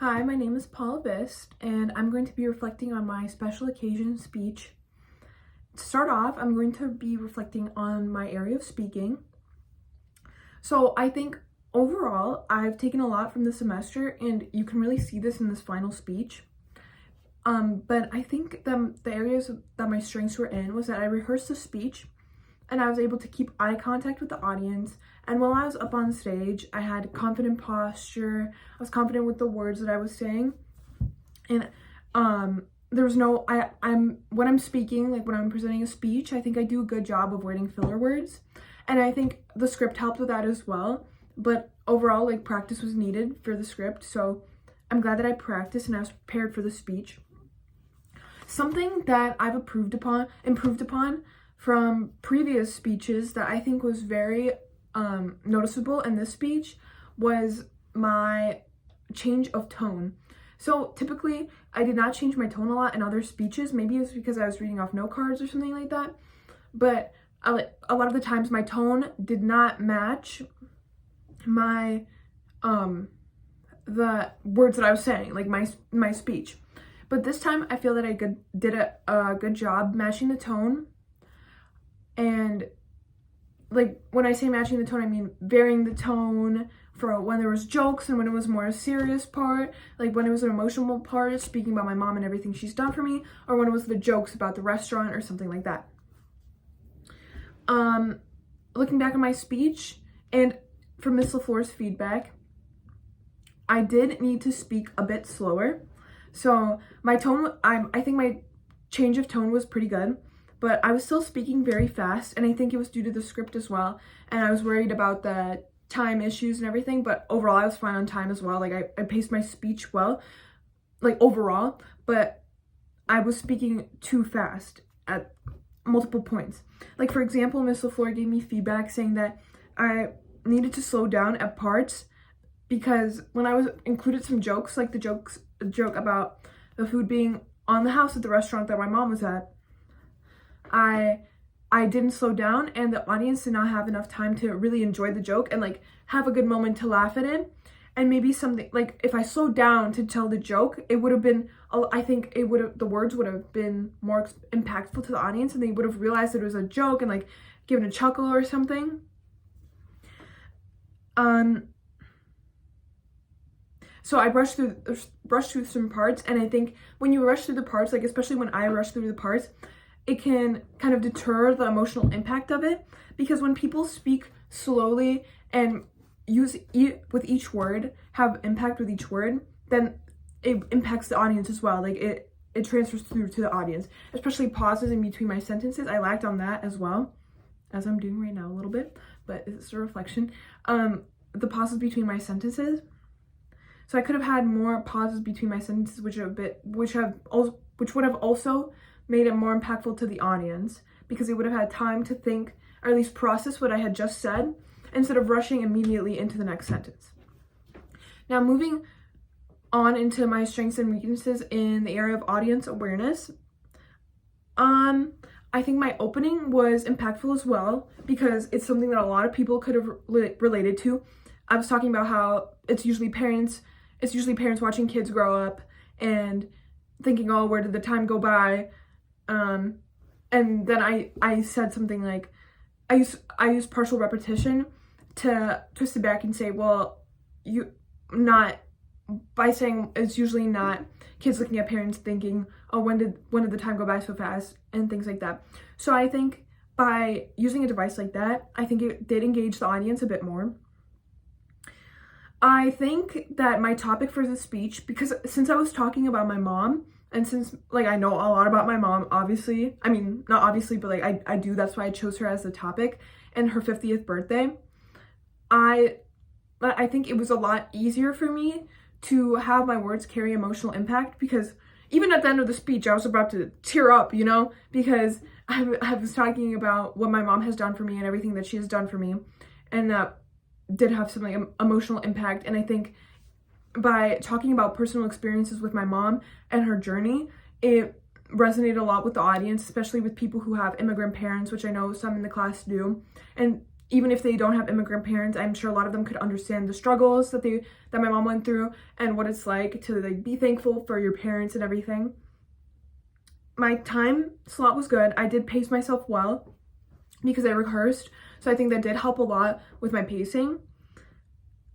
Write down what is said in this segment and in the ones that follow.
Hi, my name is Paula Bist, and I'm going to be reflecting on my special occasion speech. To start off, I'm going to be reflecting on my area of speaking. So I think overall, I've taken a lot from the semester, and you can really see this in this final speech. But I think the areas that my strengths were in was that I rehearsed the speech, and I was able to keep eye contact with the audience. And while I was up on stage, I had confident posture. I was confident with the words that I was saying. And there was no, when I'm speaking, like when I'm presenting a speech, I think I do a good job of avoiding filler words. And I think the script helped with that as well. But overall, like practice was needed for the script. So I'm glad that I practiced and I was prepared for the speech. Something that I've improved upon from previous speeches that I think was very noticeable in this speech was my change of tone. So typically I did not change my tone a lot in other speeches. Maybe it's because I was reading off note cards or something like that. But a lot of the times my tone did not match my the words that I was saying, like my speech. But this time I feel that I did a good job matching the tone. And like when I say matching the tone, I mean varying the tone for when there was jokes and when it was more a serious part, like when it was an emotional part, speaking about my mom and everything she's done for me, or when it was the jokes about the restaurant or something like that. Looking back on my speech and from Miss LaFleur's feedback, I did need to speak a bit slower. So my tone, I think my change of tone was pretty good. But I was still speaking very fast, and I think it was due to the script as well. And I was worried about the time issues and everything, but overall I was fine on time as well. Like I paced my speech well, like overall, but I was speaking too fast at multiple points. Like for example, Miss LaFleur gave me feedback saying that I needed to slow down at parts because when I was included some jokes, like the joke about the food being on the house at the restaurant that my mom was at, I didn't slow down, and the audience did not have enough time to really enjoy the joke and like have a good moment to laugh at it. And maybe something like if I slowed down to tell the joke, it would have been, I think the words would have been more impactful to the audience, and they would have realized that it was a joke and like given a chuckle or something. So I brushed through some parts, and I think when you rush through the parts, like especially when I rush through the parts, it can kind of deter the emotional impact of it, because when people speak slowly and with each word, have impact with each word, then it impacts the audience as well. Like it transfers through to the audience, especially pauses in between my sentences. I lacked on that as well, as I'm doing right now a little bit, but it's a reflection. The pauses between my sentences. So I could have had more pauses between my sentences, which would have also made it more impactful to the audience, because they would have had time to think, or at least process what I had just said, instead of rushing immediately into the next sentence. Now moving on into my strengths and weaknesses in the area of audience awareness. I think my opening was impactful as well, because it's something that a lot of people could have related to. I was talking about how it's usually parents watching kids grow up and thinking, oh, where did the time go by? And then I said something like, I use partial repetition to twist it back and say, well, by saying it's usually not kids looking at parents thinking, oh, when did the time go by so fast, and things like that. So I think by using a device like that, I think it did engage the audience a bit more. I think that my topic for the speech, because since I was talking about my mom, and since like I know a lot about my mom, obviously, I mean, not obviously, but like I do, that's why I chose her as the topic, and her 50th birthday, I think it was a lot easier for me to have my words carry emotional impact, because even at the end of the speech, I was about to tear up, because I was talking about what my mom has done for me and everything that she has done for me, and that did have some like emotional impact. And I think by talking about personal experiences with my mom and her journey, it resonated a lot with the audience, especially with people who have immigrant parents, which I know some in the class do. And even if they don't have immigrant parents, I'm sure a lot of them could understand the struggles that my mom went through and what it's like to like be thankful for your parents and everything. My time slot was good. I did pace myself well because I rehearsed, so I think that did help a lot with my pacing.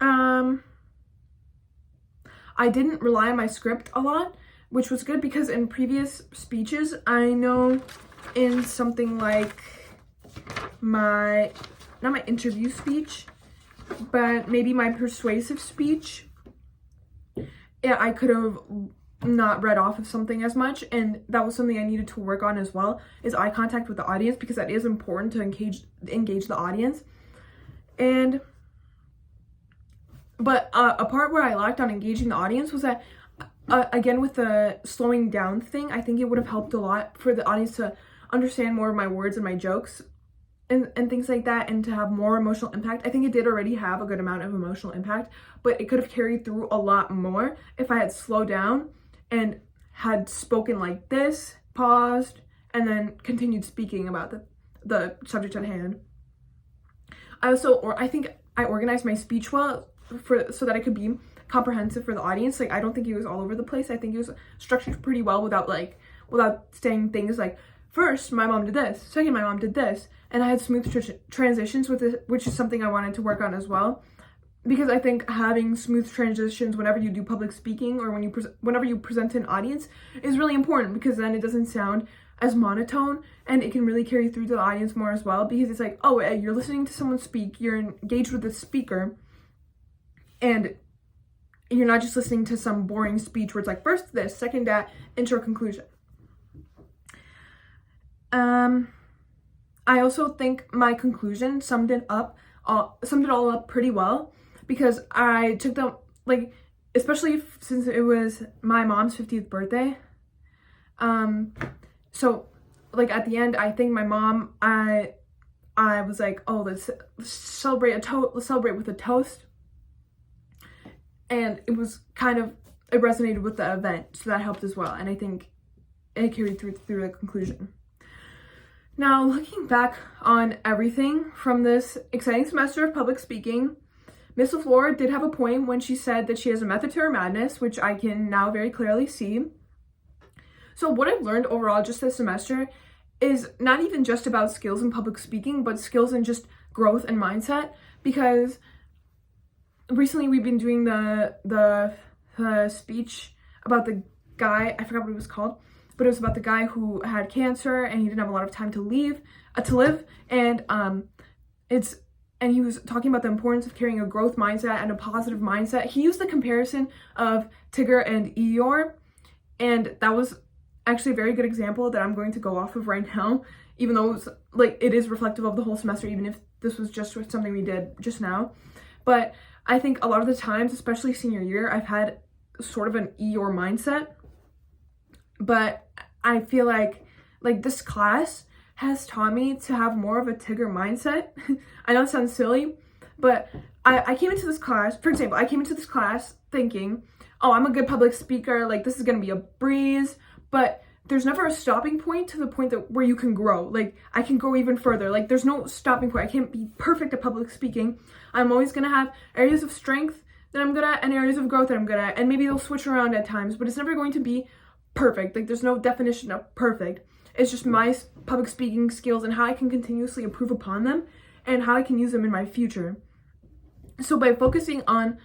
I didn't rely on my script a lot, which was good because in previous speeches, I know in something like not my interview speech, but maybe my persuasive speech, yeah, I could have not read off of something as much, and that was something I needed to work on as well, is eye contact with the audience, because that is important to engage the audience. But a part where I lacked on engaging the audience was that, again, with the slowing down thing, I think it would have helped a lot for the audience to understand more of my words and my jokes and things like that, and to have more emotional impact. I think it did already have a good amount of emotional impact, but it could have carried through a lot more if I had slowed down and had spoken like this, paused, and then continued speaking about the subject at hand. I think I organized my speech well so that it could be comprehensive for the audience. Like, I don't think it was all over the place. I think it was structured pretty well without saying things like, first, my mom did this, second, my mom did this, and I had smooth transitions with it, which is something I wanted to work on as well. Because I think having smooth transitions whenever you do public speaking or whenever you present to an audience is really important, because then it doesn't sound as monotone and it can really carry through to the audience more as well, because it's like, oh, you're listening to someone speak, you're engaged with the speaker, and you're not just listening to some boring speech where it's like first this, second that, intro, conclusion. I also think my conclusion summed it all up pretty well, because I took them, like, especially since it was my mom's 50th birthday. So like at the end, I think my mom, I was like, oh, let's celebrate with a toast. And it resonated with the event, so that helped as well. And I think it carried through the conclusion. Now, looking back on everything from this exciting semester of public speaking, Miss LaFleur did have a point when she said that she has a method to her madness, which I can now very clearly see. So what I've learned overall just this semester is not even just about skills in public speaking, but skills in just growth and mindset, because recently we've been doing the speech about the guy, I forgot what it was called, but it was about the guy who had cancer and he didn't have a lot of time to live, and he was talking about the importance of carrying a growth mindset and a positive mindset. He used the comparison of Tigger and Eeyore, and that was actually a very good example that I'm going to go off of right now, even though it is reflective of the whole semester, even if this was just something we did just now. But I think a lot of the times, especially senior year, I've had sort of an Eeyore mindset, but I feel like this class has taught me to have more of a Tigger mindset. I know it sounds silly, but I came into this class, for example, thinking, oh, I'm a good public speaker, like this is gonna be a breeze, but there's never a stopping point to the point where you can grow. Like, I can go even further. Like, there's no stopping point. I can't be perfect at public speaking. I'm always gonna have areas of strength that I'm good at and areas of growth that I'm good at, and maybe they'll switch around at times, but it's never going to be perfect. Like, there's no definition of perfect. It's just my public speaking skills and how I can continuously improve upon them and how I can use them in my future. So by focusing on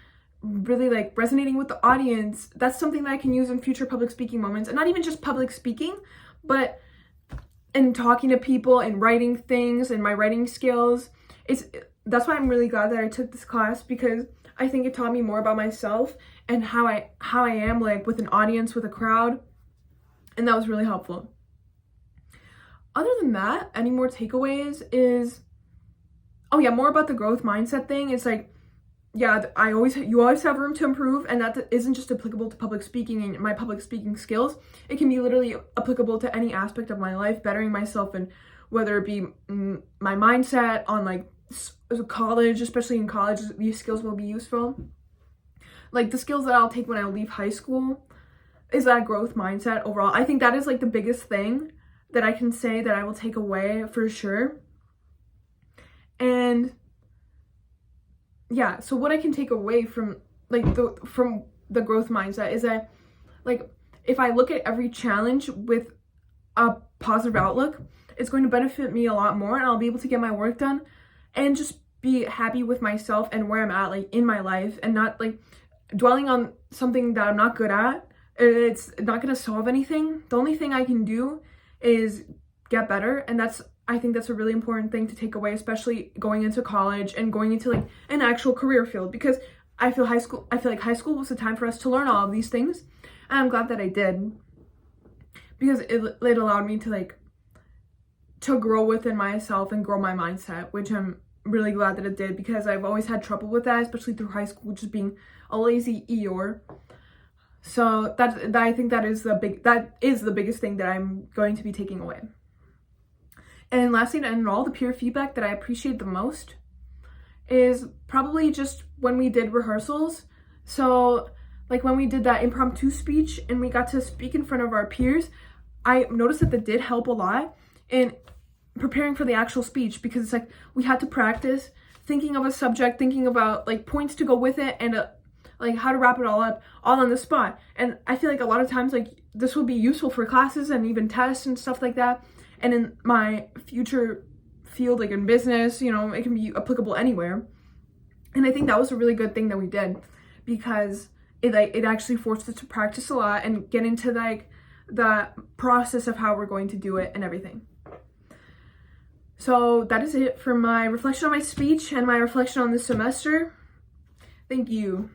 really resonating with the audience, that's something that I can use in future public speaking moments, and not even just public speaking, but in talking to people and writing things and my writing skills. That's why I'm really glad that I took this class, because I think it taught me more about myself and how I am with an audience, with a crowd, and that was really helpful. Other than that, any more takeaways is, more about the growth mindset thing. It's you always have room to improve, and that isn't just applicable to public speaking and my public speaking skills. It can be literally applicable to any aspect of my life, bettering myself, and whether it be my mindset on college, especially in college, these skills will be useful. The skills that I'll take when I leave high school is that growth mindset overall. I think that is the biggest thing that I can say that I will take away for sure. And yeah, so what I can take away from like from the growth mindset is that, like, if I look at every challenge with a positive outlook, it's going to benefit me a lot more, and I'll be able to get my work done and just be happy with myself and where I'm at, like, in my life, and not like dwelling on something that I'm not good at. It's not going to solve anything. The only thing I can do is get better, and I think that's a really important thing to take away, especially going into college and going into like an actual career field, because I feel like high school was the time for us to learn all of these things, and I'm glad that I did, because it allowed me to like to grow within myself and grow my mindset, which I'm really glad that it did, because I've always had trouble with that, especially through high school, just being a lazy Eeyore. So I think that is the biggest thing that I'm going to be taking away. And lastly, to end all, the peer feedback that I appreciate the most is probably just when we did rehearsals. So like when we did that impromptu speech and we got to speak in front of our peers, I noticed that did help a lot in preparing for the actual speech, because it's like we had to practice thinking of a subject, thinking about like points to go with it, and like how to wrap it all up all on the spot. And I feel like a lot of times like this will be useful for classes and even tests and stuff like that. And in my future field, like in business, you know, it can be applicable anywhere. And I think that was a really good thing that we did, because it actually forced us to practice a lot and get into like the process of how we're going to do it and everything. So that is it for my reflection on my speech and my reflection on this semester. Thank you.